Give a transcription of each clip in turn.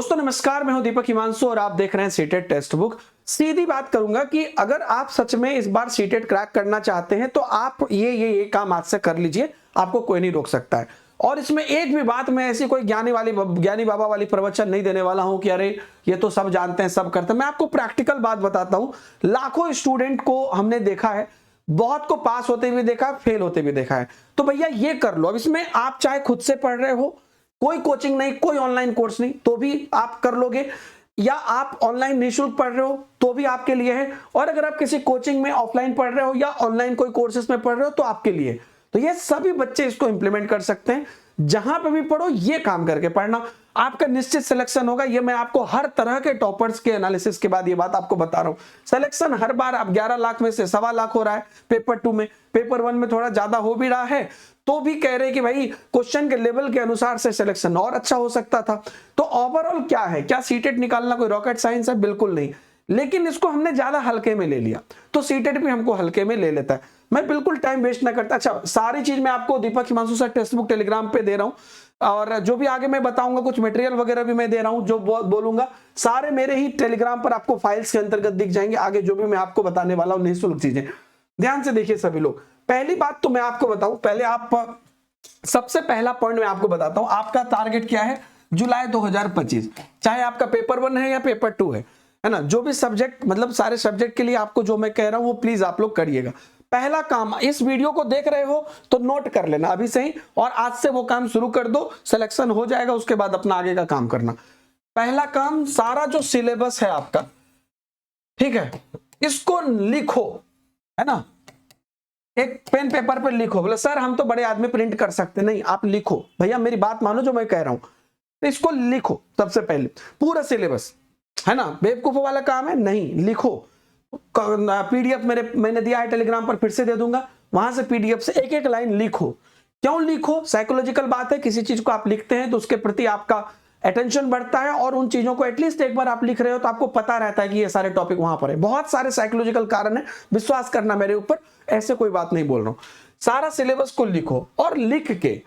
दोस्तों नमस्कार, मैं हूं दीपक हिमांशु और आप देख रहे हैं सीटेट टेक्स्ट बुक। सीधी बात करूंगा कि अगर आप सच में इस बार सीटेट क्रैक करना चाहते हैं तो आप ये काम आज से कर लीजिए, आपको कोई नहीं रोक सकता है। और इसमें एक भी बात मैं ऐसी कोई ज्ञानी बाबा वाली प्रवचन नहीं देने वाला हूं कि अरे ये तो सब जानते हैं, सब करते हैं। मैं आपको प्रैक्टिकल बात बताता हूं। लाखों स्टूडेंट को हमने देखा है, बहुत को पास होते हुए देखा, फेल होते हुए देखा है। तो भैया ये कर लो। अब इसमें आप चाहे खुद से पढ़ रहे हो, कोई कोचिंग नहीं, कोई ऑनलाइन कोर्स नहीं, तो भी आप कर लोगे, या आप ऑनलाइन निःशुल्क पढ़ रहे हो तो भी आपके लिए है। और अगर आप किसी कोचिंग में ऑफलाइन पढ़ रहे हो या ऑनलाइन कोई कोर्सेज में पढ़ रहे हो तो आपके लिए। तो ये सभी बच्चे इसको इंप्लीमेंट कर सकते हैं। जहां पे भी पढ़ो ये काम करके पढ़ना, आपका निश्चित सिलेक्शन होगा। ये मैं आपको हर तरह के टॉपर्स के एनालिसिस के बाद ये बात आपको बता रहा हूं। सिलेक्शन हर बार आप 11 लाख में से 1.25 लाख हो रहा है पेपर 2 में, पेपर 1 में थोड़ा ज्यादा हो भी रहा है, तो भी कह रहे हैं कि भाई क्वेश्चन के लेवल के अनुसार से सिलेक्शन और अच्छा हो सकता था। तो ओवरऑल क्या है, क्या सीटेट निकालना कोई रॉकेट साइंस है? बिल्कुल नहीं। लेकिन इसको हमने ज्यादा हल्के में ले लिया, तो सीटेट भी हमको हल्के में ले लेता है। मैं बिल्कुल टाइम वेस्ट ना करता। अच्छा, सारी चीज मैं आपको Deepak Himanshu sir text book Telegram पे दे रहा हूं, और जो भी आगे मैं बताऊंगा कुछ मटेरियल वगैरह भी मैं दे रहा हूं, जो बोलूंगा सारे मेरे ही टेलीग्राम पर आपको फाइल्स के अंतर्गत दिख जाएंगे। आगे जो भी मैं आपको बताने वाला हूं निःशुल्क चीजें, ध्यान से देखिए सभी लोग। पहली बात तो मैं आपको बताऊं, पहले आप सबसे पहला पॉइंट मैं आपको बताता हूं। आपका टारगेट क्या है? जुलाई 2025, चाहे आपका पेपर 1 है या पेपर 2 है ना, जो भी सब्जेक्ट, मतलब सारे सब्जेक्ट के लिए आपको जो मैं कह रहा हूं वो प्लीज आप लोग करिएगा। पहला काम, इस वीडियो को देख रहे हो तो नोट कर लेना अभी से ही, और आज से वो काम शुरू कर दो। सिलेक्शन हो जाएगा, उसके बाद अपना आगे का काम करना। पहला काम, सारा जो सिलेबस है आपका, ठीक है, इसको लिखो, है ना। एक पेन पेपर पे लिखो। बोले सर हम तो बड़े आदमी प्रिंट कर सकते नहीं, आप लिखो। भैया मेरी बात मानो जो मैं कह रहा हूं, तो इसको लिखो सबसे पहले, पूरा सिलेबस, है ना। बेवकूफों वाला काम है नहीं, लिखो। पीडीएफ मैंने दिया है टेलीग्राम पर, फिर से दे दूंगा, वहां से पीडीएफ से एक एक लाइन लिखो। क्यों लिखो? साइकोलॉजिकल बात है, किसी चीज को आप लिखते हैं तो उसके प्रति आपका अटेंशन बढ़ता है, और उन चीजों को एटलीस्ट एक बार आप लिख रहे हो तो आपको पता रहता है कि ये सारे टॉपिक वहां पर है। बहुत सारे साइकोलॉजिकल कारण है, विश्वास करना मेरे ऊपर, ऐसे कोई बात नहीं बोल रहा हूं। सारा सिलेबस को लिखो, और लिख के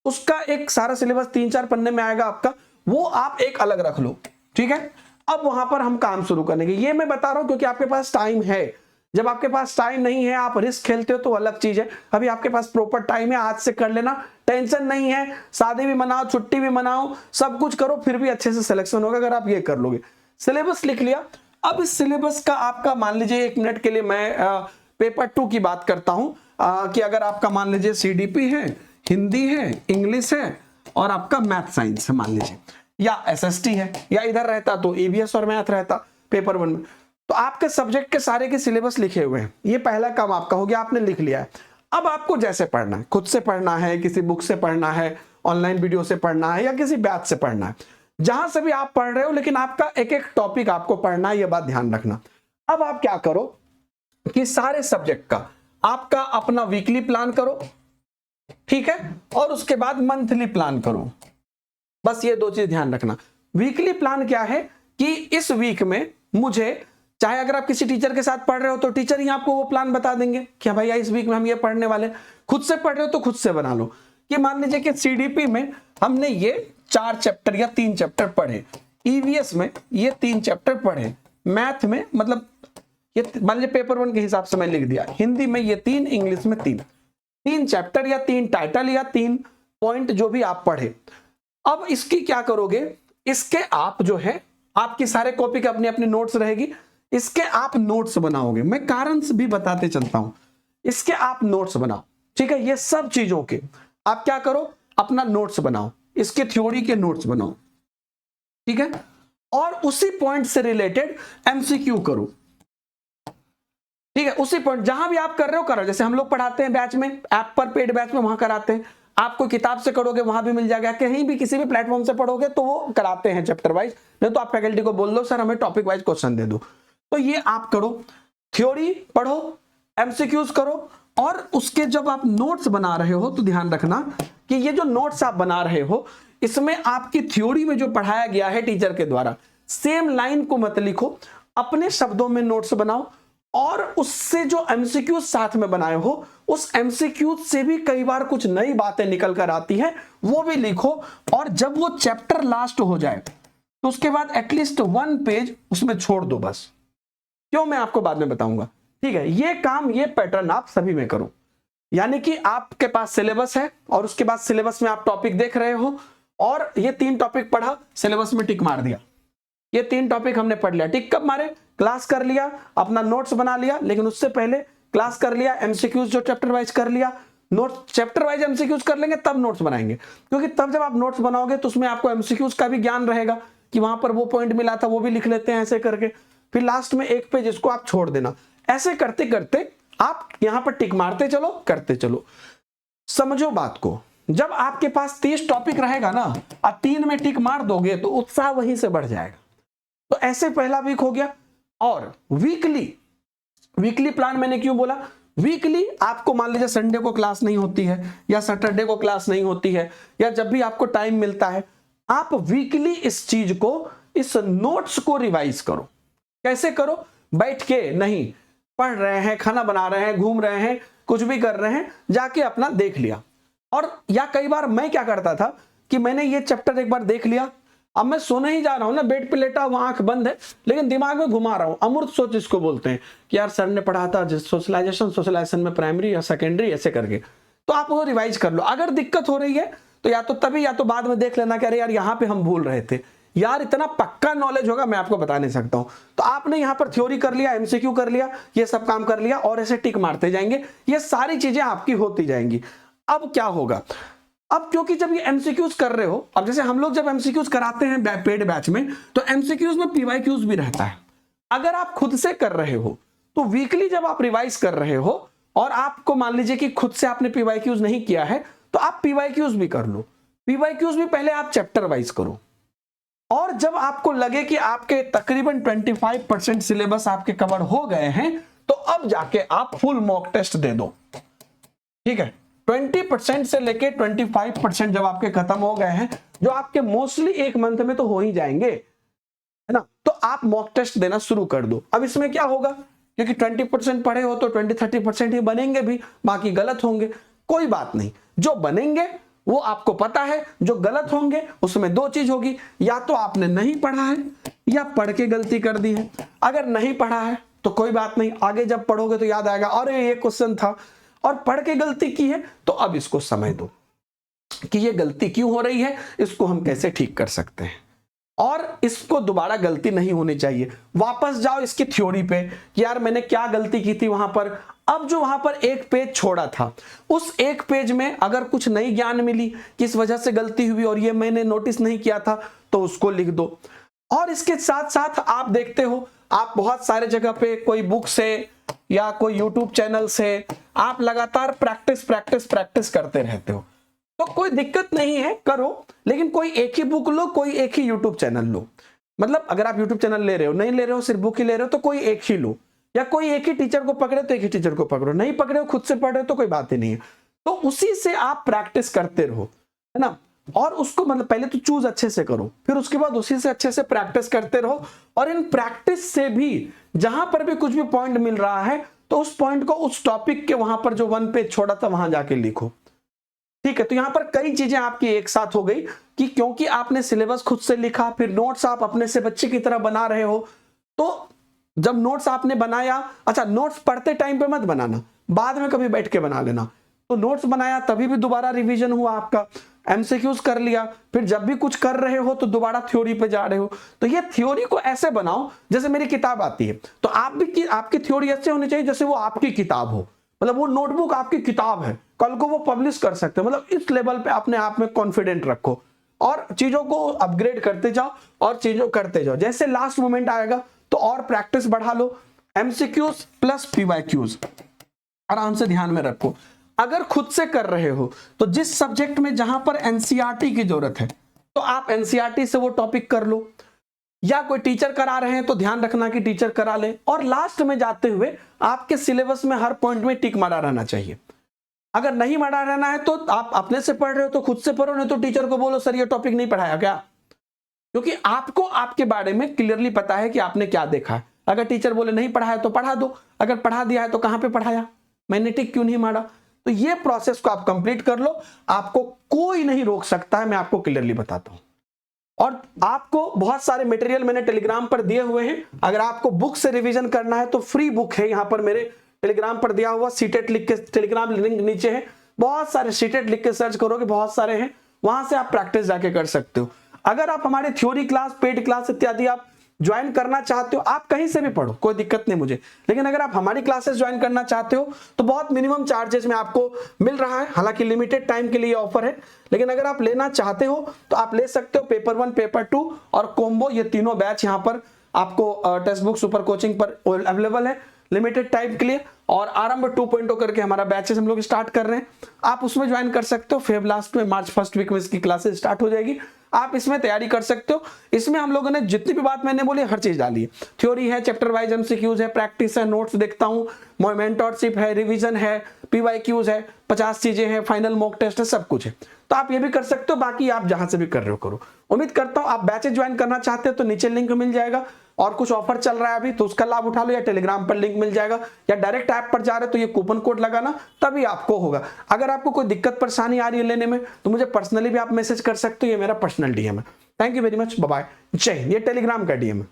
उसका एक सारा सिलेबस 3-4 पन्ने में आएगा आपका, वो आप एक अलग रख लो, ठीक है। अब वहां पर हम काम शुरू करेंगे। ये मैं बता रहा हूं क्योंकि आपके पास टाइम है। जब आपके पास टाइम नहीं है, आप रिस्क खेलते हो तो अलग चीज है। अभी आपके पास प्रॉपर टाइम है, आज से कर लेना, टेंशन नहीं है। शादी भी मनाओ, छुट्टी भी मनाओ, सब कुछ करो, फिर भी अच्छे से सिलेक्शन होगा अगर आप ये कर लोगे। सिलेबस लिख लिया। अब इस सिलेबस का आपका मान लीजिए 1 मिनट के लिए मैं पेपर 2 की बात करता हूं, कि अगर आपका मान लीजिए सीडीपी है, हिंदी है, इंग्लिश है, और आपका मैथ साइंस है मान लीजिए, या एसएसटी है, या इधर रहता तो ईवीएस और मैथ रहता पेपर 1 में, तो आपके सब्जेक्ट के सारे के सिलेबस लिखे हुए हैं। ये पहला काम आपका हो गया, आपने लिख लिया है। अब आपको जैसे पढ़ना है, खुद से पढ़ना है, किसी बुक से पढ़ना है, ऑनलाइन वीडियो से पढ़ना है, या किसी बैच से पढ़ना है, जहां से भी आप पढ़ रहे हो, लेकिन आपका एक एक टॉपिक आपको पढ़ना है, ये बात ध्यान रखना। अब आप क्या करो कि सारे सब्जेक्ट का आपका अपना वीकली प्लान करो, ठीक है, और उसके बाद मंथली प्लान करो। बस ये 2 चीज ध्यान रखना। वीकली प्लान क्या है कि इस वीक में मुझे, चाहे अगर आप किसी टीचर के साथ पढ़ रहे हो तो टीचर ही आपको वो प्लान बता देंगे कि भैया इस वीक में हम ये पढ़ने वाले। खुद से पढ़ रहे हो तो खुद से बना लो कि मान लीजिए कि सीडीपी में हमने ये 4 चैप्टर या 3 चैप्टर पढ़े, ईवीएस में ये 3 चैप्टर पढ़े, मैथ में मतलब ये मान लीजिए पेपर 1 के हिसाब से मैं लिख दिया, हिंदी में ये 3, इंग्लिश में 3 चैप्टर या 3 टाइटल या 3 पॉइंट जो भी आप पढ़े। अब इसकी क्या करोगे, इसके आप जो है, आपकी सारे कॉपी की अपनी अपनी नोट्स रहेगी, इसके आप नोट्स बनाओगे। मैं कारण भी बताते चलता हूं, इसके आप नोट्स बनाओ, ठीक है। ये सब चीजों के आप क्या करो, अपना नोट्स बनाओ, इसके थ्योरी के नोट्स बनाओ, ठीक है, और उसी पॉइंट से रिलेटेड एमसीक्यू करो, ठीक है। उसी पॉइंट जहां भी आप कर रहे हो करो। जैसे हम लोग पढ़ाते हैं बैच में, ऐप पर पेड बैच में, वहां कराते हैं। आपको किताब से करोगे वहां भी मिल जाएगा, कहीं भी किसी भी प्लेटफॉर्म से पढ़ोगे तो वो कराते हैं चैप्टर वाइज, नहीं तो आप फैकल्टी को बोल दो सर हमें टॉपिक वाइज क्वेश्चन दे दो। तो ये आप करो, थ्योरी पढ़ो, एमसीक्यूज करो, और उसके जब आप नोट्स बना रहे हो तो ध्यान रखना कि ये जो नोट्स आप बना रहे हो, इसमें आपकी थ्योरी में जो पढ़ाया गया है टीचर के द्वारा, सेम लाइन को मत लिखो, अपने शब्दों में नोट्स बनाओ, और उससे जो एमसीक्यू साथ में बनाए हो, उस एमसीक्यू से भी कई बार कुछ नई बातें निकल कर आती हैं, वो भी लिखो। और जब वो चैप्टर लास्ट हो जाए तो उसके बाद एटलीस्ट 1 पेज उसमें छोड़ दो बस। क्यों, मैं आपको बाद में बताऊंगा। ठीक है, ये काम, ये पैटर्न आप सभी में करो। यानी कि आपके पास सिलेबस है और उसके बाद सिलेबस में आप टॉपिक देख रहे हो और ये 3 टॉपिक पढ़ा, सिलेबस में टिक मार दिया। ये 3 टॉपिक हमने पढ़ लिया, टिक कब मारे, क्लास कर लिया, अपना नोट्स बना लिया, लेकिन उससे पहले क्लास कर लिया, एमसीक्यूज जो चैप्टर वाइज कर लिया, नोट्स चैप्टर वाइज एमसीक्यूज कर लेंगे तब नोट्स बनाएंगे, क्योंकि तब जब आप नोट्स बनाओगे तो उसमें आपको एमसीक्यूज का भी ज्ञान रहेगा कि वहां पर वो पॉइंट मिला था, वो भी लिख लेते हैं ऐसे करके। फिर लास्ट में 1 पेज इसको आप छोड़ देना। ऐसे करते करते आप यहां पर टिक मारते चलो, करते चलो। समझो बात को, जब आपके पास 30 टॉपिक रहेगा ना और 3 में टिक मार दोगे तो उत्साह वहीं से बढ़ जाएगा। तो ऐसे पहला वीक हो गया। और वीकली प्लान मैंने क्यों बोला, वीकली आपको मान लीजिए संडे को क्लास नहीं होती है या सैटरडे को क्लास नहीं होती है या जब भी आपको टाइम मिलता है, आप वीकली इस चीज को, इस नोट्स को रिवाइज करो। कैसे करो, बैठ के नहीं, पढ़ रहे हैं, खाना बना रहे हैं, घूम रहे हैं, कुछ भी कर रहे हैं, जाके अपना देख लिया। और या कई बार मैं क्या करता था कि मैंने ये चैप्टर एक बार देख लिया, अब मैं सोने ही जा रहा हूं ना, बेड पे लेटा हुआ, आंख बंद है, लेकिन दिमाग में घुमा रहा हूं, अमूर्त सोच इसको बोलते हैं कि यार सर ने पढ़ा था सोशलाइजेशन में प्राइमरी या सेकेंडरी ऐसे करके, तो आप वो रिवाइज कर लो। अगर दिक्कत हो रही है तो या तो तभी या तो बाद में देख लेना कि अरे यार यहाँ पे हम भूल रहे थे, यार इतना पक्का नॉलेज होगा मैं आपको बता नहीं सकता हूं। तो आपने यहां पर थ्योरी कर लिया, एमसीक्यू कर लिया, ये सब काम कर लिया और ऐसे टिक मारते जाएंगे, ये सारी चीजें आपकी होती जाएंगी। अब क्या होगा, अब क्योंकि जब ये एमसीक्यूज कर रहे हो, अब जैसे हम लोग जब एमसीक्यूज कराते हैं पेड बैच में, तो एमसीक्यूज में पीवाईक्यूज भी रहता है। अगर आप खुद से कर रहे हो तो वीकली जब आप रिवाइज कर रहे हो और आपको मान लीजिए कि खुद से आपने पीवाईक्यूज नहीं किया है, तो आप पीवाईक्यूज भी कर लो। पीवाईक्यूज भी पहले आप चैप्टर वाइज करो, और जब आपको लगे कि आपके तकरीबन 25% सिलेबस आपके कवर हो गए हैं, तो अब जाके आप फुल मॉक टेस्ट दे दो। ठीक है, 20% से लेके 25% जब आपके खत्म हो गए हैं, जो आपके मोस्टली 1 मंथ में तो हो ही जाएंगे, है ना, तो आप मॉक टेस्ट देना शुरू कर दो। अब इसमें क्या होगा, क्योंकि 20% पढ़े हो तो 20-30% ही बनेंगे भी, बाकी गलत होंगे, कोई बात नहीं, जो बनेंगे वो आपको पता है, जो गलत होंगे उसमें 2 चीज होगी, या तो आपने नहीं पढ़ा है या पढ़ के गलती कर दी है। अगर नहीं पढ़ा है तो कोई बात नहीं, आगे जब पढ़ोगे तो याद आएगा अरे ये क्वेश्चन था, और पढ़ के गलती की है तो अब इसको समझ दो कि ये गलती क्यों हो रही है, इसको हम कैसे ठीक कर सकते हैं, और इसको दोबारा गलती नहीं होनी चाहिए। वापस जाओ इसकी थ्योरी पे कि यार मैंने क्या गलती की थी वहां पर। अब जो वहां पर 1 पेज छोड़ा था, उस 1 पेज में अगर कुछ नई ज्ञान मिली, किस वजह से गलती हुई और ये मैंने नोटिस नहीं किया था, तो उसको लिख दो। और इसके साथ साथ आप देखते हो, आप बहुत सारे जगह पे कोई बुक से या कोई यूट्यूब चैनल से आप लगातार प्रैक्टिस करते रहते हो, तो कोई दिक्कत नहीं है, करो, लेकिन कोई एक ही बुक लो, कोई एक ही यूट्यूब चैनल लो। मतलब अगर आप यूट्यूब चैनल ले रहे हो, नहीं ले रहे हो, सिर्फ बुक ही ले रहे हो, तो कोई एक ही लो, या कोई एक ही टीचर को पकड़े तो एक ही टीचर को पकड़ो, नहीं पकड़े हो खुद से पढ़ रहे हो तो कोई बात ही नहीं है। तो उसी से आप प्रैक्टिस करते रहो, है ना, और उसको मतलब पहले तो चूज अच्छे से करो, फिर उसके बाद उसी से अच्छे से प्रैक्टिस करते रहो, और इन प्रैक्टिस से भी जहां पर भी कुछ भी पॉइंट मिल रहा है तो उस पॉइंट को उस टॉपिक के वहां पर जो 1 पेज छोड़ा था वहां जाके लिखो। ठीक है, तो यहां पर कई चीजें आपकी एक साथ हो गई कि क्योंकि आपने सिलेबस खुद से लिखा, फिर नोट्स आप अपने से बच्चे की तरह बना रहे हो, तो जब नोट्स आपने बनाया, अच्छा नोट्स पढ़ते टाइम पे मत बनाना, बाद में कभी बैठ के बना लेना। तो नोट्स बनाया तभी भी दोबारा रिवीजन हुआ आपका, एमसीक्यूज कर लिया, फिर जब भी कुछ कर रहे हो तो दोबारा थ्योरी पे जा रहे हो। तो ये थ्योरी को ऐसे बनाओ जैसे मेरी किताब आती है, तो आप भी आपकी थ्योरी ऐसे होनी चाहिए जैसे वो आपकी किताब हो, मतलब वो नोटबुक आपकी किताब है, कल को वो पब्लिश कर सकते हो। मतलब इस लेवल पे अपने आप में कॉन्फिडेंट रखो और चीजों को अपग्रेड करते जाओ और चीजों करते जाओ। जैसे लास्ट मोमेंट आएगा तो और प्रैक्टिस बढ़ा लो, एमसीक्यूज प्लस पीवाईक्यूज आराम से ध्यान में रखो। अगर खुद से कर रहे हो तो जिस सब्जेक्ट में जहां पर एनसीईआरटी की जरूरत है तो आप एनसीईआरटी से वो टॉपिक कर लो, या कोई टीचर करा रहे हैं तो ध्यान रखना कि टीचर करा ले। और लास्ट में जाते हुए आपके सिलेबस में हर पॉइंट में टिक मारा रहना चाहिए। अगर नहीं मारा रहना है तो आप अपने से पढ़ रहे हो तो खुद से पढ़ो, नहीं तो टीचर को बोलो सर ये टॉपिक नहीं पढ़ाया क्या, क्योंकि आपको आपके बारे में क्लियरली पता है कि आपने क्या देखा है। अगर टीचर बोले नहीं पढ़ा है तो पढ़ा दो, अगर पढ़ा दिया है तो कहां पे पढ़ाया, मैंने टिक क्यों नहीं मारा। तो ये प्रोसेस को आप कंप्लीट कर लो, आपको कोई नहीं रोक सकता है, मैं आपको क्लियरली बताता हूं। और आपको बहुत सारे मटेरियल मैंने टेलीग्राम पर दिए हुए हैं। अगर आपको बुक से रिवीजन करना है तो फ्री बुक है यहाँ पर मेरे टेलीग्राम पर दिया हुआ, सीटेट लिख के टेलीग्राम लिंक नीचे है, बहुत सारे सीटेट लिख के सर्च करोगे बहुत सारे हैं, वहां से आप प्रैक्टिस जाके कर सकते हो। अगर आप हमारे थ्योरी क्लास, पेड क्लास इत्यादि आप ज्वाइन करना चाहते हो, आप कहीं से भी पढ़ो, कोई दिक्कत नहीं मुझे, लेकिन अगर आप हमारी क्लासेस ज्वाइन करना चाहते हो तो बहुत मिनिमम चार्जेस में आपको मिल रहा है, हालांकि लिमिटेड टाइम के लिए ऑफर है, लेकिन अगर आप लेना चाहते हो तो आप ले सकते हो। पेपर 1, पेपर 2 और कॉम्बो, ये तीनों बैच यहाँ पर आपको टेक्स्ट बुक सुपर कोचिंग पर अवेलेबल है लिमिटेड टाइम के लिए। और आरंभ 2.0 करके हमारा बैचेस हम लोग स्टार्ट कर रहे हैं, आप उसमें ज्वाइन कर सकते हो। फेब लास्ट में, मार्च फर्स्ट वीक में इसकी क्लासेस स्टार्ट हो जाएगी, आप इसमें तैयारी कर सकते हो। इसमें हम लोगों ने जितनी भी बात मैंने बोली हर चीज डाली है, थ्योरी है, चैप्टर वाइज एमसीक्यूज है, प्रैक्टिस है, नोट्स देखता हूँ, मेंटरशिप है, रिवीजन है, पीवाईक्यूज है, 50 चीजें हैं, फाइनल मॉक टेस्ट है, सब कुछ है। तो आप ये भी कर सकते हो, बाकी आप जहां से भी कर रहे हो करो। उम्मीद करता हूं आप बैचेस ज्वाइन करना चाहते हो तो नीचे लिंक मिल जाएगा, और कुछ ऑफर चल रहा है अभी तो उसका लाभ उठा लो, या टेलीग्राम पर लिंक मिल जाएगा, या डायरेक्ट ऐप पर जा रहे हो तो ये कूपन कोड लगाना, तभी आपको होगा। अगर आपको कोई दिक्कत परेशानी आ रही है लेने में तो मुझे पर्सनली भी आप मैसेज कर सकते हो, ये मेरा पर्सनल डीएम है। Thank you very much, bye bye, जय हिंद। ये टेलीग्राम का डीएम है।